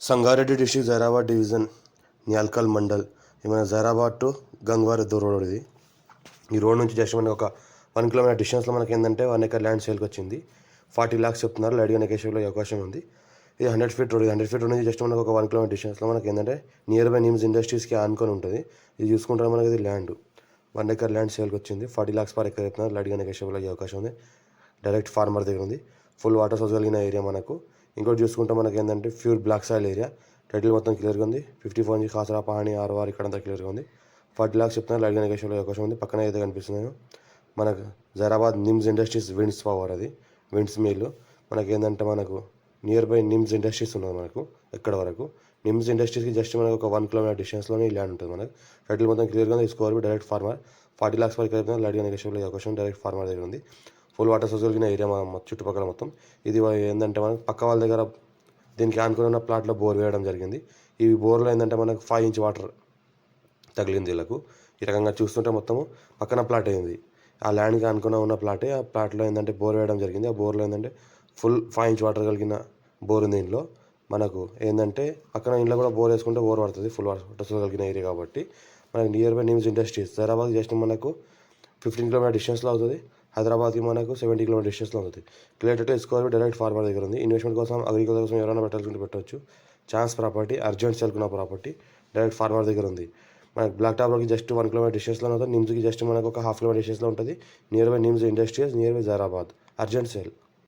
Sangareddy district Zaheerabad division Nyalkal mandal ఏమైనా Zaheerabad to గంగవార్ road ఇది. ఈ రోడ్ నుంచి జస్ట్ మనకి ఒక 1 కిలోమీటర్ డిస్టెన్స్లో మనకి ఏంటంటే 1 ఎకర్ ల్యాండ్ సేల్కి వచ్చింది. 40 lakhs చెప్తున్నారు. లైట్గా నెగోషియబుల్ అయ్యే అవకాశం ఉంది. ఇది 100 feet రోడ్. 100 feet రోడ్ నుంచి జస్ట్ మనకు ఒక 1 కిలోమీటర్ డిస్టెన్స్లో మనకి ఏంటంటే నియర్ బై నిమ్స్ ఇండస్ట్రీస్కి ఆనుకొని ఉంటుంది. ఇది చూసుకుంటే మనకి ఇది ల్యాండ్ 1 ఎకర్ ల్యాండ్ సేల్కి వచ్చింది. 40 lakhs per acre చెప్తున్నారు. లైట్గా నెగోషియబుల్ అయ్యే అవకాశం ఉంది. డైరెక్ట్ ఫార్మర్ దగ్గర ఉంది. ఫుల్ వాటర్ సోర్స్ కలిగిన ఏరియా మనకు. ఇంకోటి చూసుకుంటే మనకి ఏంటంటే pure black soil area. Title మొత్తం క్లియర్గా ఉంది. 54 నుంచి కాసరా పాణి ఆర్వార్ ఇక్కడంతా క్లియర్గా ఉంది. 40 lakhs చెప్తున్నారు. లైట్గా నెగోషియబుల్ అయ్యే అవకాశం ఉంది. పక్కన అయితే కనిపిస్తున్నాయి మనకు Zaheerabad NIMS industries winds power, అది విండ్స్ మిల్. మనకి ఏంటంటే మనకు నియర్ బై నిమ్స్ ఇండస్ట్రీస్ ఉన్నది మనకు. ఎక్కడ వరకు నిమ్స్ ఇండస్ట్రీస్కి జస్ట్ మనకు ఒక 1 కిలోమీటర్ డిస్టెన్స్లోనే ఈ ల్యాండ్ ఉంటుంది మనకు. టైటిల్ మొత్తం క్లియర్గా ఉంది. Score direct farmer. 40 lakhs per acre లైట్గా నెగోషియబుల్ అయ్యే అవకాశం డైరెక్ట్ ఫార్మర్ దగ్గర ఉంది. ఫుల్ వాటర్ సోర్స్ కలిగిన ఏరియా మన చుట్టుపక్కల మొత్తం. ఇది ఏంటంటే మనకు పక్క వాళ్ళ దగ్గర దీనికి ఆనుకుని ఉన్న ప్లాట్లో బోర్ వేయడం జరిగింది. ఈ బోర్లో ఏంటంటే మనకు 5 inch వాటర్ తగిలింది వీళ్ళకు. ఈ రకంగా చూస్తుంటే మొత్తము పక్కన ప్లాట్ అయింది. ఆ ల్యాండ్కి అనుకున్న ఉన్న ప్లాటే. ఆ ప్లాట్లో ఏంటంటే బోర్ వేయడం జరిగింది. ఆ బోర్లో ఏంటంటే ఫుల్ 5 inch వాటర్ కలిగిన బోర్ ఉంది. ఇంట్లో మనకు ఏంటంటే పక్కన ఇంట్లో కూడా బోర్ వేసుకుంటే బోర్ పడుతుంది. ఫుల్ వాటర్ కలిగిన ఏరియా కాబట్టి మనకు near by NIMS industries Zaheerabad just మనకు 15 kilometer డిస్టెన్స్లో అవుతుంది. హైదరాబాద్కి మనకు 70 kilometer డిస్టెన్స్లో అవుతుంది. Clear to score direct farmer దగ్గర ఉంది. ఇన్వెస్ట్మెంట్ కోసం అగ్రికల్చర్ కోసం ఎవరైనా పెట్టాల్సింటే పెట్టవచ్చు. ఛాన్స్ ప్రాపర్టీ, అర్జెంట్ సేల్కున్న ప్రాపర్టీ డైరెక్ట్ ఫార్మర్ దగ్గర ఉంది. మనకి బ్లాక్ టాప్లోకి జస్ట్ 1 kilometer డిస్టెన్స్లో ఉంటుంది. నిమ్స్కి జస్ట్ మనకు ఒక 1/2 kilometer డిస్టెన్స్లో ఉంటుంది. Near by NIMS industries, near by Zaheerabad. Urgent sale.